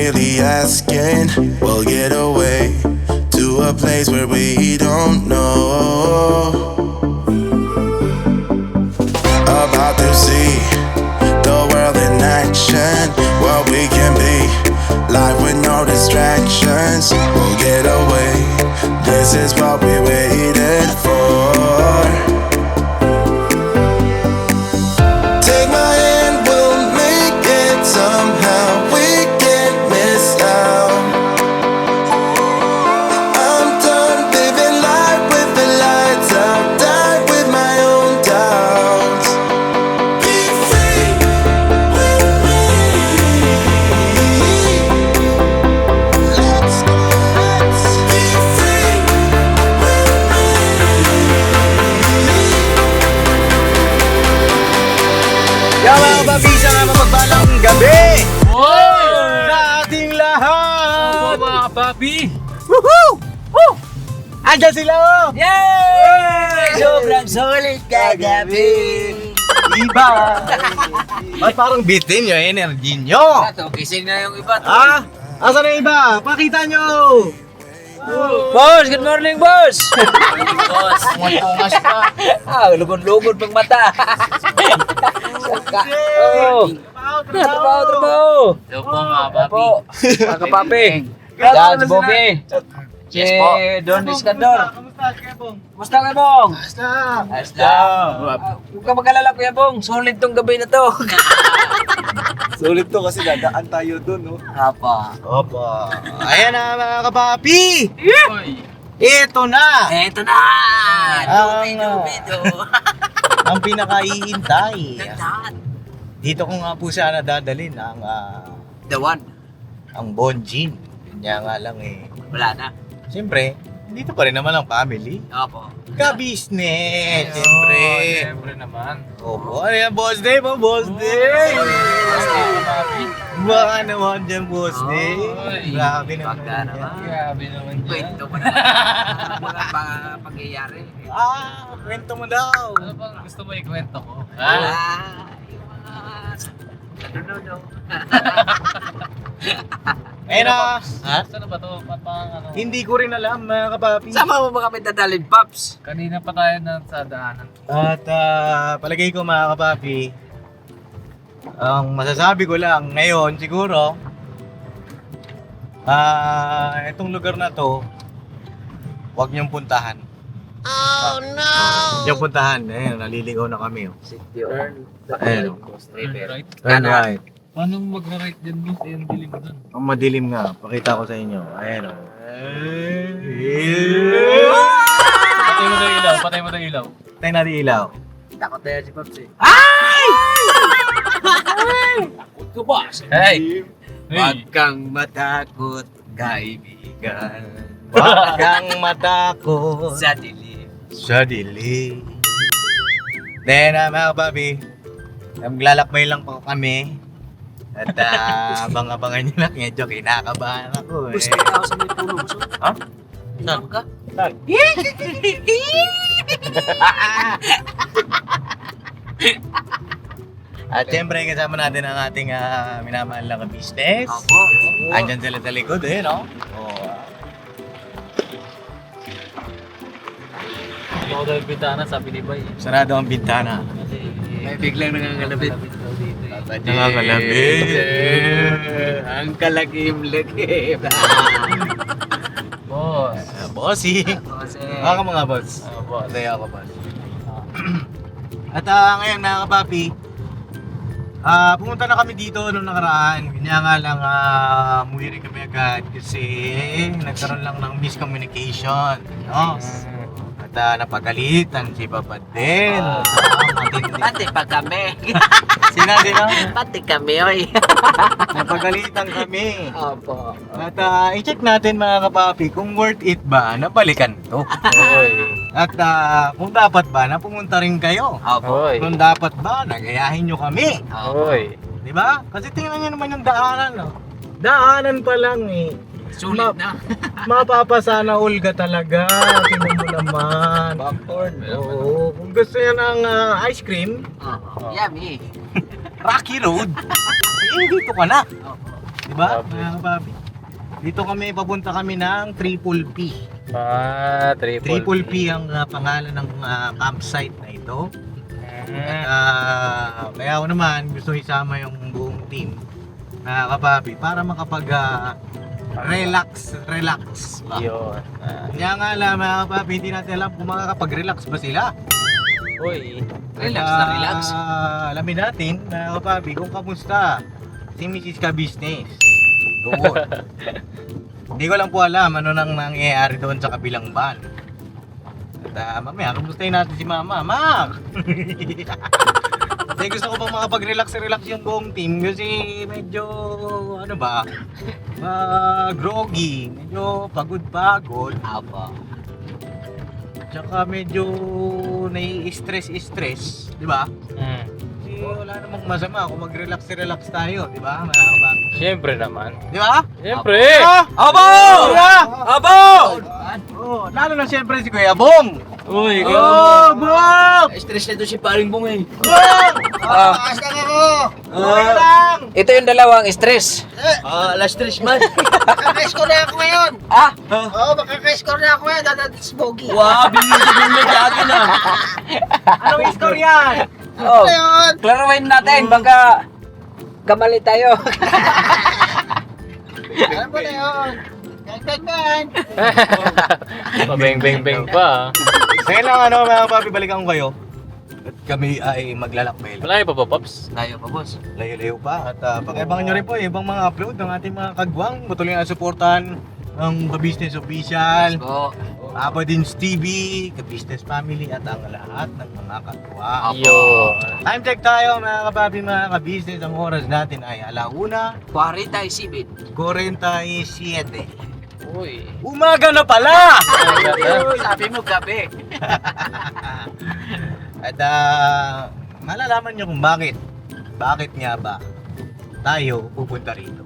really asking. We'll get away to a place where we don't know. About to see the world in action, what we can be, life with no distractions. We'll get away, this is what we waited for. Take my hand, we'll make it somehow. We can't miss out. I'm done living life with the lights out, die with my own doubts. Be free with me. Let's be free with me. Kaya mga kababisa na mapagpalang gabi Wow! sa ating lahat! Mga kapapi! Woohoo! Woo! Andyan sila oh! Yay! Sobrang solid kagabi! Iba! Ba't parang bitin yung energy nyo? Ito, kising na yung iba. Ah? Asan na iba? Pakita nyo! Boss! Good morning, boss! Boss, pungas pa. Lugod-lugod pang mata. Oo. Trabaho! Hello po mga papi. Po, mga kapapi. Yan, si Bobby. Si Yes po. Don Iskandor. Kamusta? Kaya Bong? Kumusta ka, Bong? Basta! Ayos lang. Huwag ka mag-alala, Kuya Bong. Solid tong gabi na to. Sulit to kasi dadaan tayo dun, no? Apa. Opo! Ayan na mga kapapi! Uy, Ito na! Eto na! Dubi-dubi-do. Ang pinakaihintay. Gandaan. Dito ko nga po sana dadalhin The one. ang Bonjin. Kanya nga lang eh. Wala na. Siyempre, dito pa rin naman ang family. Opo. Ka-business! Siyempre! siyempre naman. Opo, ano yan, boss day po, boss day! Mga kapapi. Baka naman dyan, boss day. Oy. Grabe naman. Pagka naman. Grabe naman dyan. Kwento mo naman. Mga pangyayari. Kwento mo daw. Ano bang gusto mo ikwento ko? Yung mga... No. Ayun na. Ha? Saan na ba to? Ano? Hindi ko rin alam, mga kapapi. Sama mo ba kami dadalhin, Paps? Kanina pa tayo na sa daanan. At palagay ko, mga kapapi, ang masasabi ko lang ngayon siguro, itong lugar na to, huwag niyong puntahan. Oh no! Huwag niyong puntahan. Ayun, naliligaw na kami. Oh. Turn. Ayun. Turn right. Turn right. Paano mag-right dyan boss? Yung dilim dun. Ang madilim nga. Pakita ko sa inyo. Ayan o. Patay mo na ilaw. Patay mo na ilaw. Tayo natin ilaw. Takot na yan si Paps eh. Takot ka boss. Hey! Huwag kang matakot, kaibigan. Huwag kang matakot Sa dilim. sa dilim. Then, mga kapapi, maglalakbay lang po kami. At abang-abangan nyo lang. Medyo kinakabahan ako eh. Gusto ka ako sa may puno. Gusto? Ha? Saan ka? Saan? At siyempre, kasama natin ang ating minamahal na business. Opo. Andyan sila sa likod eh, no? Oo. Hindi ako dahil bintana, sabi ni Bay. Sarado ang bintana. May biglang nangangalabit. Nangangalabit. Ang kalagim-lagim. Boss. Bossy. Kasi... Mga ka mga boss. Boss. Tayo ako, boss. At ngayon, mga kapapi, pumunta na kami dito nung nakaraan. Kanya nga lang, umuwi rin kami agad kasi nagkaroon lang ng miscommunication. No? At napagalitan si Papa Del. Pati pa kami. Sina? Pati kami, oy. Napagalitan kami. Opo. At i-check natin mga kapapi kung worth it ba na balikan to. At kung dapat ba na pumunta rin kayo. Opo. Kung dapat ba nagayahin nyo kami. Oy. Di ba? Kasi tingnan nyo naman yung daanan. No? Daanan pa lang eh. Sulit na. Mapapasana all ka talaga. Tingnan mo naman. Popcorn. Oo. Kung gusto nyo ng ice cream, Yummy. Rocky Road. Eh, dito ka na. Diba? Grabe. Mga kapapi. Dito papunta kami ng Triple P. Triple P ang pangalan ng campsite na ito. Kaya ako naman gusto isama yung buong team na kapapi para makapag relax ba? Yun. Kaya nga lang mga kapapi, hindi natin alam kung makakapag-relax ba sila. Uy. Relax na relax. Alamin natin mga kapapi kung kamusta si Mrs. Ka-Business. Doon. Hindi ko lang po alam ano nang nangyayari doon sa kabilang van. At mamaya, kumustahin natin si Mama. Ma! Kasi gusto ko pa makapag-relax yung buong team kasi medyo, ano ba, groggy, medyo pagod-pagod. Apa. Tsaka medyo nai-stress, di ba? Mm. Kasi wala namang masama kung mag-relax tayo, di ba? Mga kababi. Siyempre naman. Di ba? Siyempre! Abo! Abo! Oh, lalo na siyempre si Kuya Bong! Uy, Oh, Bong! Stress na to si Paring Bong eh. Bong! Takas lang ako! Okay lang! Ito yung dalawang stress. Last stress man. Makaka-score na ako ngayon. Ah! Oo, makaka-score na ako ngayon. Dadatis bogey. Wow, binigyan mo lagi na. Anong score yan? Oh, Ngayon. klaruhin natin, baka kamali tayo. Alam mo na yun. Gagdagan. Pabeng-beng-beng pa. Ngayon lang mga papi, balikan ko kayo. At kami ay maglalakbay. Malayo pa ba, Pops? Tayo pa, boss. Layo-layo pa at pakiabangan nyo rin po yung ibang mga upload ng ating mga kagwang. Patuloy na suportahan ang Ka-Business Official, Go. Abadins TV, Ka-Business Family at ang lahat ng mga kagwang. Yun. Time check tayo mga kapapi, mga ka-business. Ang oras natin ay 47. 1:47. Uy. Umaga na pala! Sabi mo gabi. At malalaman nyo kung bakit nga ba tayo pupunta rito.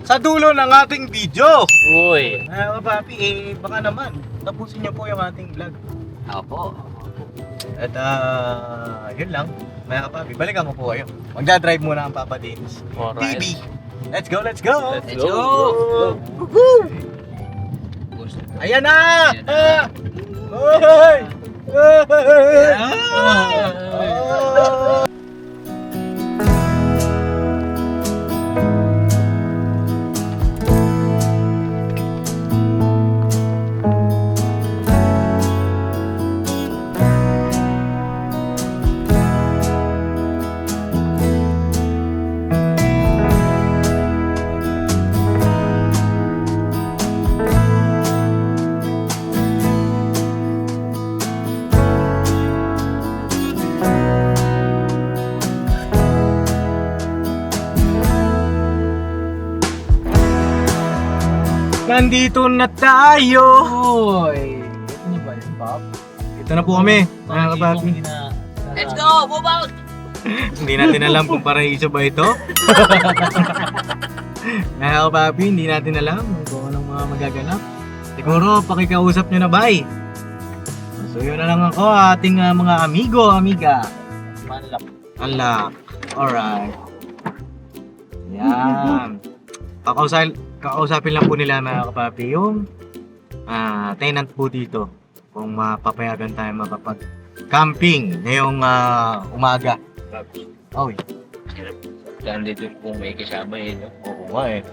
Sa dulo ng ating video! Uy. Mga kapapi, baka naman tapusin nyo po yung ating vlog. Opo. At yun lang, mga kapapi, balikan ko po kayo. Magdadrive muna ang Papa Dins Alright. TV. Let's go, let's go! Let's Let's go. go. Ayan na! Ayan na. Hoy! Hoy! Nandito na tayo! Uy. Ano ba yun, Bob? Ito na po kami, mga kapapi. Let's go! Move out! Hindi natin alam kung paraiso ba ito. Mga kapapi, hindi natin alam kung anong mga magaganap. Siguro, pakikausap nyo na, bye. So yun na lang ako, ating mga amigo, amiga. Manlap. Unlock. Alright. Yan. Kakausapin lang po nila mga kapapi yung tenant po dito. Kung mapapayagan tayo makapag-camping ngayong umaga. Oh, Nandito kung may kasama eh, no? oo nga eh.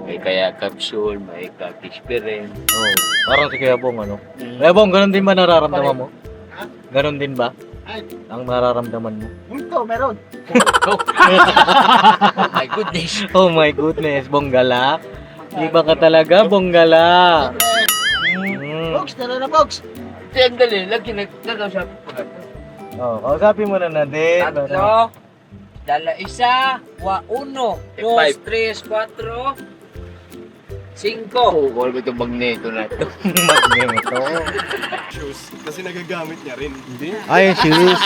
May kaya capsule, may experience. Oh, parang si Kuya Bong ano. Kuya Bong, ganun din ba nararamdaman mo? Ganun din ba? Ang nararamdaman mo? Ito, meron. My goodness. Oh my goodness, Bonggala. Iba ka talaga, Bonggala. Box, tara na, box. Sandali, lagi nagkakausap ko. Oh, kausapin mo na natin. Tatlo. Dala isa. Uno. Dos, tres, cuatro. Cinco. Wala ba itong magneto na ito? Magneto. Shoes. Kasi nagagamit niya rin. Hindi. Ay, shoes.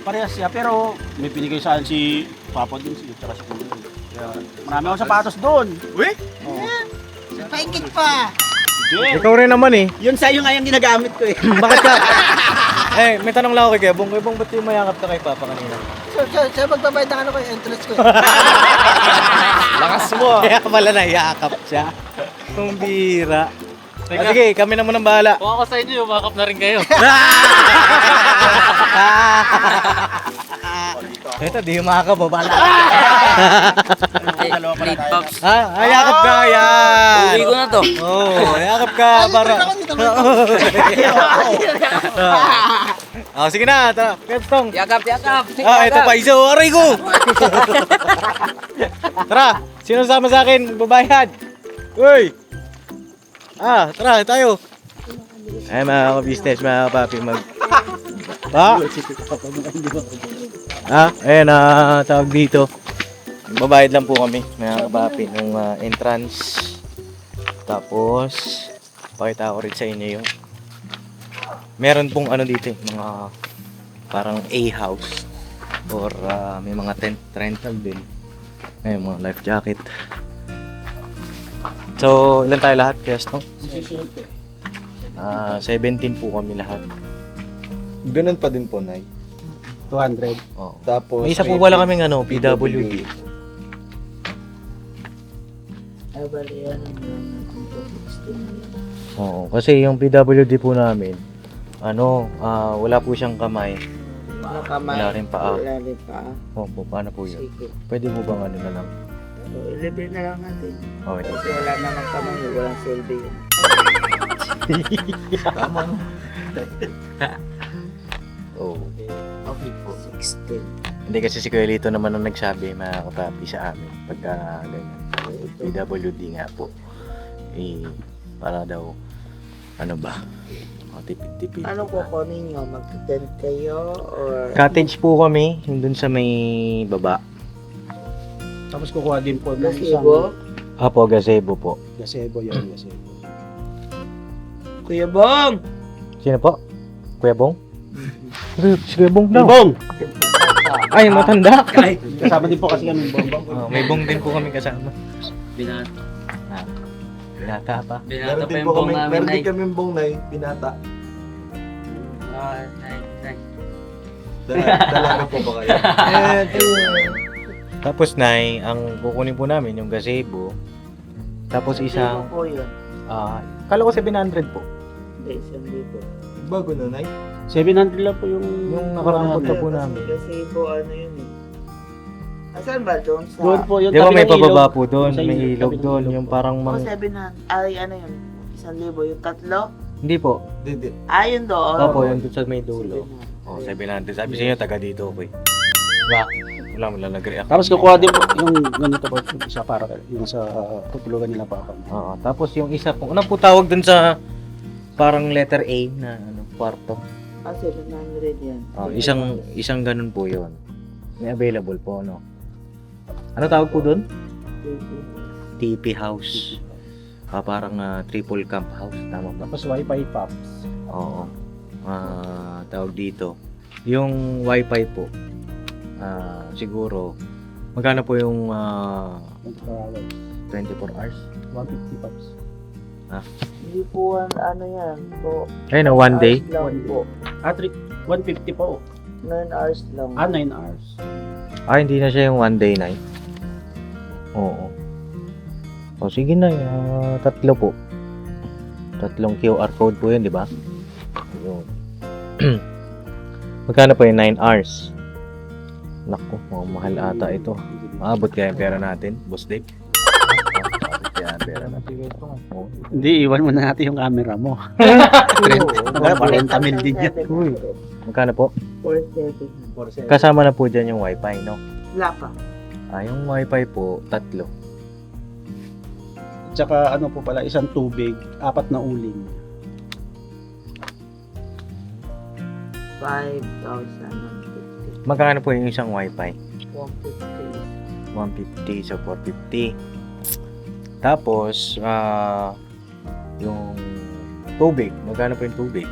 Parehas siya, pero may pinigay sa akin si Papa dun, si tsaka si Kuya. Kaya marami akong sapatos doon. Uy! Paikit pa. Hindi. Ikaw rin naman eh. Yun sa'yo nga yung ginagamit ko eh. Bakit ka? Eh, may tanong lang ako kay Kebong. Kebong, ba't yung mayakap ka kay Papa kanina? Siya magbabayad ng ano ko, entrance ko. Lakas mo ah. Kaya pala nayakap siya. Kung bira. Ah, sige, kami na munang bahala. Kung ako sa inyo, umakap na rin kayo. Ito, di umakap po. Bahala. Late pops. Ayakap ka, yan. Uwi ko na to. Oo, ayakap ka. Para... Sige na, tara. Kebstong. Yakap. Ito pa, isa. Aray ko. Tara, sino sama sa akin? Babayad. Uy. Tara, tayo. Ay, mga business, mga papi, ayan, tawag dito. Babayad lang po kami, mga papi, ng entrance. Tapos, pakita ko rin sa inyo yung meron pong ano dito, mga parang A-house or may mga tent rental din. May mga life jacket. So, ilan tayo lahat? Kaya 17 po kami lahat. Ganun pa din po, Nay. 200. Oo. Tapos, May isa po pala kaming PWD. Oo, kasi yung PWD po namin, wala po siyang kamay. Wala rin paa. Opo, paano po yun? Pwede mo bang ano na lang? Libre na lang natin. Okay. Kasi wala naman kamay, walang silbi yun. Oo. Okay po. 16. Hindi kasi si Kuya Lito naman ang nagsabi, mga kapapi sa amin, pagka ganyan. PWD nga po. Para daw, ano ba? Tipid-tipid. Ano kukunin nyo? Mag-tent kayo? Or... Cottage po kami, yung dun sa may baba. Tapos kukuha din po ng Gazebo? Apo, gazebo po. Gazebo yun, gazebo. Kuya Bong! Sino po? Kuya Bong? Si Kuya Bong daw. Bong! Ay, matanda. Kasama din po kasi kami Bong. May Bong din po kami kasama. Binata. Binata pa. Binata meron pa din yung po bong kami, namin, meron Nay. din kami bong, Nay, binata. Nay. Dalaga po ba kayo? Tapos, Nay, ang kukunin po namin yung gazebo. Tapos isang, po yun. kala ko 700 po. Hindi, 1,000. Bago na, Nay. 700 lang po yung nakaraang punta po namin. Gazebo, ano yun eh. Asan ba? Doon sa... doon po yung Di ba tabi may ng ilog. pababa po doon, Sa may ilog, ilog tabi ng doon, ilog yung po. parang Oh, 700. Ay, ano yun? 1,000. Yung tatlo? Hindi po. Hindi. Ah, yun doon. Opo, yung doon sa may dulo. Oh, 700. Sabi sa inyo, taga dito, okay. Diba? Wala nag-react. Tapos kukuha din po yung ganito po yung isa para yung sa tutulugan nila papa. Oo, tapos yung isa po, ano po tawag doon sa parang letter A na kwarto? Ah, 700 yan. Isang ganun po 'yon. May available po, no? Ano tawag po doon? TP house. Parang triple camp house, tama ba? Tapos wifi pops. Oo. Tawag dito. Yung wifi po, siguro, magkano po yung 24 hours? 150 pops. Hindi po, ano yan. Po, Ayun, one day. hours lang po. 150 po. 9 hours lang. 9 hours. Hindi na siya yung one day night. Oo. O, sige na, tatlo po. Tatlong QR code po yun, di ba? Yun. Magkano po yung 9 hours? Naku, mahal ata ito. Maabot kaya yung pera natin, Boss Dave? Maabot kaya yung pera natin. Oo. Hindi, iwan mo na natin yung camera mo. 40 mil din yan. Uy, magkano po? 4,700. Kasama na po dyan yung wifi, no? Wala pa. Yung wifi po, 3. Tsaka ano po pala, isang tubig, 4 na uling. 5,050. Magkano po yung isang wifi? 150. 150 so 450. Tapos, yung tubig, magkano po yung tubig?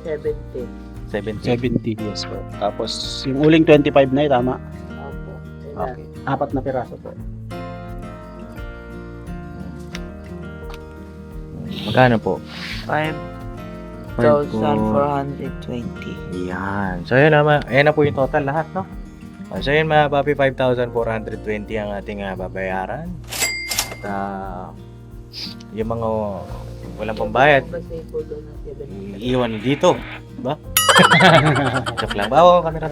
70. 70. 70, yes po. Tapos, yung uling 25 na tama? Opo. Okay. 4 na piraso po. Magkano po? 5. 5,420. Yan. So, ayan na po yung total lahat, no? So, yun mga papi, 5,420 ang ating babayaran. At yung mga walang pambayad, iiwan dito. Ba? Joke lang. Bawa ko camera.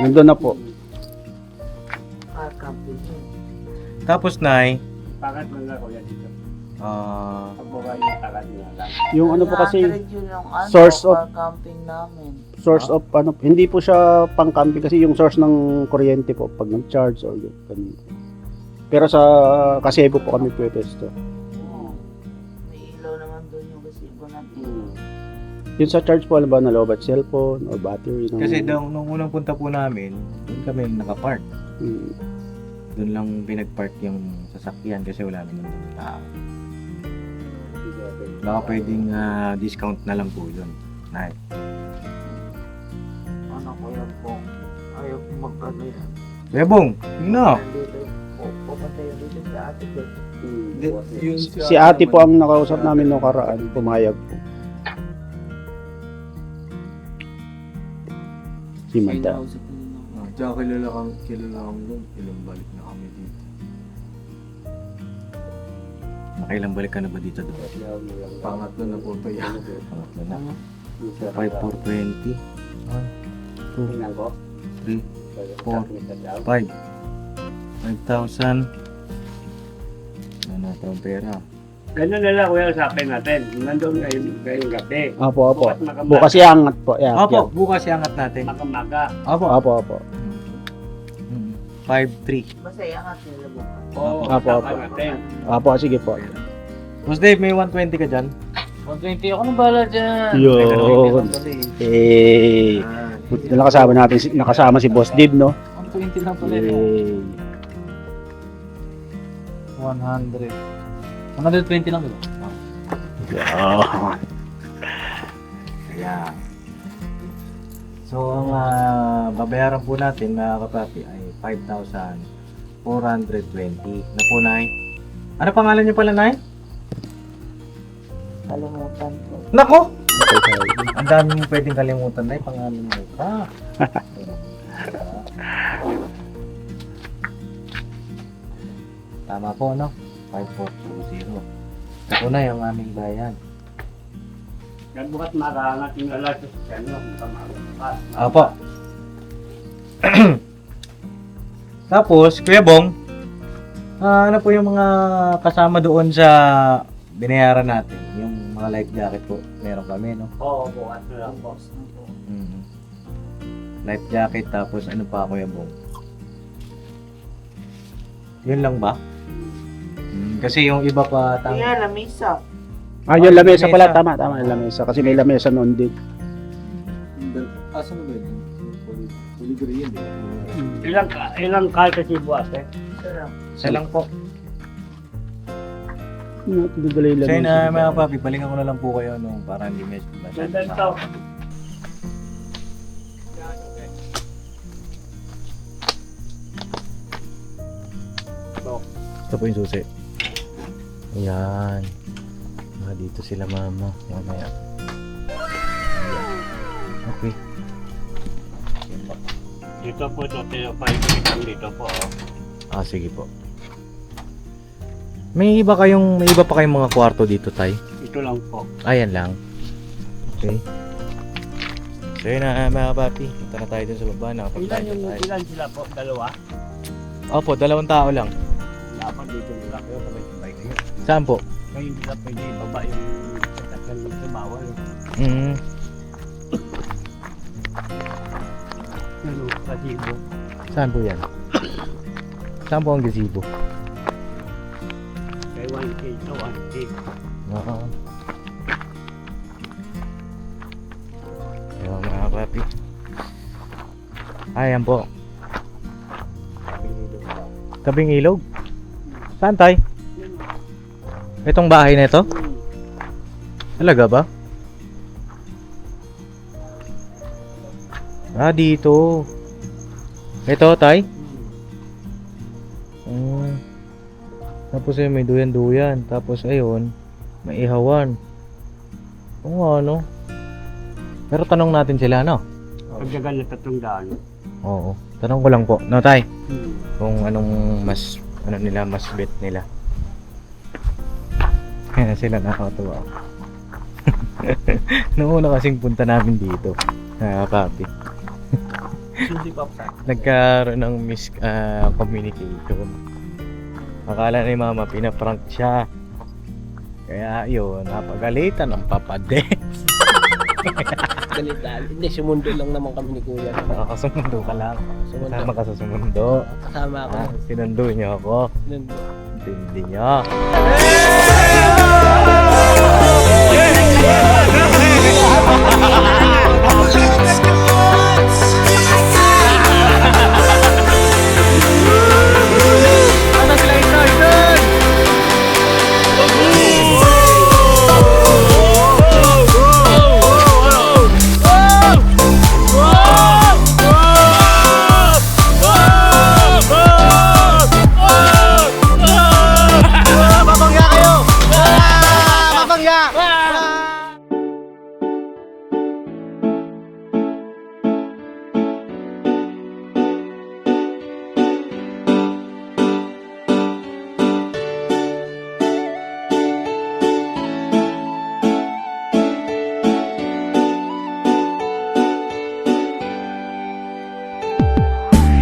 Nandun na po. Tapos, Nay, Pakat mo na kuya dito. ah, Pagbawa yung pakat nyo lang. Yung ano po kasi, source of- camping namin. source of ano, hindi po siya pang-camping kasi yung source ng kuryente po pag nag-charge or ganun. Pero sa Kasebo po kami pwesto. May ilaw naman doon yung gazebo natin. Yung sa charge po, alam ba, na low bat cellphone or battery? Ng, kasi nung unang punta po namin, doon kami nakapark. Hmm. Doon lang pinagpark yung sasakyan kasi wala naman tao. Baka pwedeng discount na lang po yun. Nay. Ano ko yan po? Ayaw ko mag-ano yan. Bebong, yun na. Pupunta yun dito sa ate ko. Si ate po ang nakausap namin noong karaan, pumayag po. Si Manda. Tsaka kilala kang doon. Ilang balik na kami dito. Nakailang balik ka na ba dito doon? Pangatlo na po ito yan. Pangatlo na. 5,420. 1, 2, 3, 4, 5. 5,000. Ano na ito ang pera? Ganun na lang kuya usapin natin. Nandun ngayong gabi. Opo, opo. Bukas maga-maga. Bukas iangat po. Yeah, Opo, bukas iangat natin. Maga-maga. Opo. Opo, opo. 5,300. Masaya nga sila bukas. Oo, Apo, usapan apo. natin. Opo, sige po. Boss Dave, may 120 ka dyan? 120 ako nang bala dyan. Yun. Eh, buti na lang kasama natin, nakasama si Boss Dib, no? 120 lang pala. Eh, 100. 120 lang diba? yeah. Ayan. So, ang babayaran po natin mga kapapi ay 5,420 na po, Nay. Ano pangalan niyo pala, Nay? Kalimutan ko. Nako! Ang dami mo pwedeng kalimutan, Nay. Pangalan mo pa. Tama po, no? 5,420. Ito na yung aming bayan. Yan bukas makaangat yung alas. Ano, bukas. Apo. Tapos, Kuya Bong, ano po yung mga kasama doon sa binayaran natin? Yung mga life jacket po, meron kami, no? Oo, bukas na lang po. Mm. Life jacket, tapos ano pa, Kuya Bong? Yun lang ba? Kasi yung iba pa Kaya lamisa. Yung lamesa pala, tama, yung lamesa. Kasi may lamesa noon din. Asan na ba yun? Puligri yun eh. Ilang kahit kasi bukas eh. Sarap. Isa lang po. Tududala yung So yun na lamesa. mga papi, balikan ko na lang po kayo no, para hindi medyo Nandun to. Ito po yung susi. Ayan. Dito sila mama. Mamaya. Ayan. Okay. Dito po ito. 5 dito po. Sige po. May iba pa kayong mga kwarto dito, Tay? Ito lang po. Ayan lang. Okay. So yun na mga papi. Punta na tayo dun sa baba. Nakapagtayo tayo. Ilan sila po? Dalawa? Opo, 2 tao lang. Dapat dito nila kayo. Sabay kayo. Saan po? Kayo nila pwede baba yung sasakyan dito bawal. Mm. Ano, kasibo. Saan po yan? Saan po ang gazebo? Kay 1K to 1K. Oo. Ayan mga papi. Ayan po. Tabing ilog? Saan, Tay? Itong bahay na ito? Talaga ba? Dito. Ito, Tay? Tapos ayun, may duyan-duyan. Tapos ayun, may ihawan. Oo, ano? Pero tanong natin sila, no? Pagdagal na 300. Oo. Tanong ko lang po, no, tay? Hmm. Kung anong mas, mas bet nila. Kaya sila nakakatuwa. Noong una kasing punta namin dito, papi. Nagkaroon ng miscommunication. Akala ni mama pinaprank siya. Kaya yun, napagalitan ang papade. Galitan. Hindi, sumundo lang naman kami ni Kuya. Nakakasumundo ka lang. Sumundo. Kasama ka sa sumundo. Kasama ako. Sinundo niyo ako. Sinundo. Hindi niyo.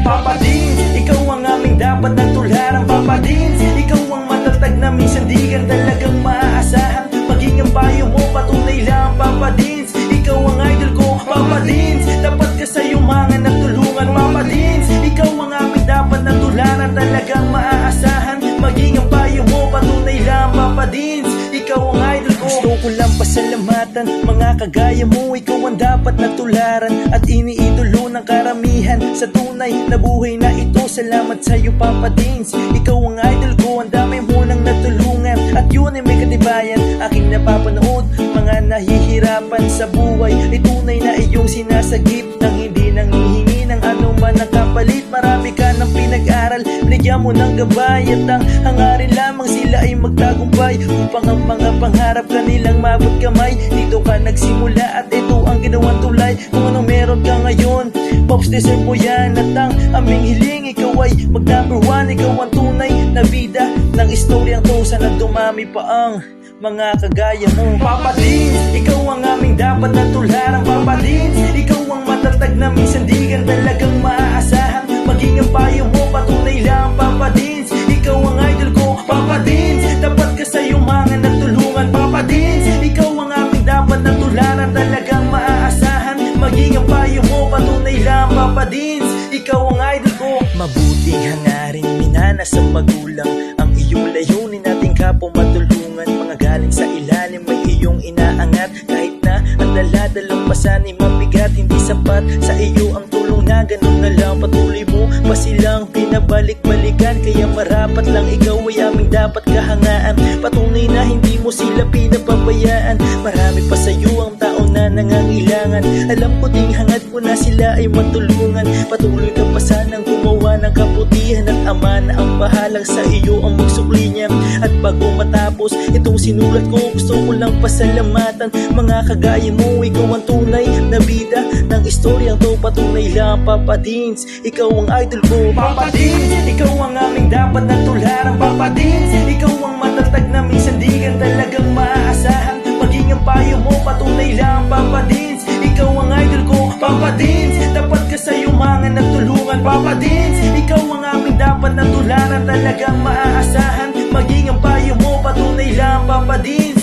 Papa Dins, ikaw ang aming dapat na tularan. Papa Dins, ikaw ang matatag na minsan di ka talagang maaasahan. Maging ang payo mo, patunay lang. Papa Dins, ikaw ang idol ko. Papa Dins, dapat ka sa yumangan at tulungan. Papa Dins, ikaw ang aming dapat na tularan. Talagang maaasahan. Maging ang payo mo, patunay lang. Papa Dins, ikaw ang idol ko. Gusto ko lang pasalamatan, mga kagaya mo. Ikaw ang dapat na tularan at iniidolo ng karamihan sa tunay na buhay na ito. Salamat sa'yo, Papa Dins. Ikaw ang idol ko, ang dami mo nang natulungan at yun ay may katibayan. Aking napapanood, mga nahihirapan sa buhay ay tunay na iyong sinasagip nang hindi nanghihingi ng anuman na kapalit. Marami ka ng pinag-aral, binigyan mo ng gabay at ang hangarin lamang sila ay magtagumpay upang ang mga pangarap kanilang mabot kamay. Dito ka nagsimula at ito ang ginawang tulay. Kung anong meron ka ngayon, Pops, deserve mo yan. At ang aming hiling, ikaw ay mag number 1. Ikaw ang tunay na bida ng istoryang to. Sana dumami pa ang mga kagaya mo. Papa Dins, ikaw ang aming dapat na tularan. Papa Dins, ikaw ang matatag na minsan di ka talagang maaasahan. Maging ang payo mo, patunay lang. Papa Dins, ikaw ang idol ko. Papa Dins, dapat ka sa yumangan at tulungan. Papa Dins, ikaw ang aming dapat na tularan. Talagang maaasahan. Maging ang payo mo, patunay lang. Papa Dins, ikaw ang idol ko. Mabuting hangarin, minana sa magulang. Ang iyong layunin nating kapwa matulungan. Mga galing sa ilalim may iyong inaangat. Kahit na ang daladalang pasan ay mabigat, hindi sapat sa iyo ang tulong na ganun na lang. Patuloy mo pa silang pinabalik-balikan. Kaya marapat lang ikaw ay aming dapat kahangaan. Patunay na hindi mo sila pinapabayaan. Marami pa sa iyo ang tao na nangangailangan. Alam ko ding hangad mo na sila ay matulungan. Patuloy ka pa sanang gumawa ng kabutihan at ama na ang bahalang sa iyo ang magsukli niya. At bago matapos itong sinulat ko, gusto ko lang pasalamatan mga kagaya mo. Ikaw ang tunay na bida ng istoryang to. Patunay lang, Papa Dins, ikaw ang idol ko. Papa Dins, ikaw ang aming dapat na tularan. Papa Dins, ikaw ang matatag na minsan di ka talagang maaasahan. Maging ang payo mo, patunay lang. Papa Dins, ikaw ang idol ko. Papa Dins, dapat ka sa yumangan at tulungan. Papa Dins, ikaw ang aming dapat na tularan. Talagang maaasahan. Maging ang payo mo, patunay lang. Papa Dins,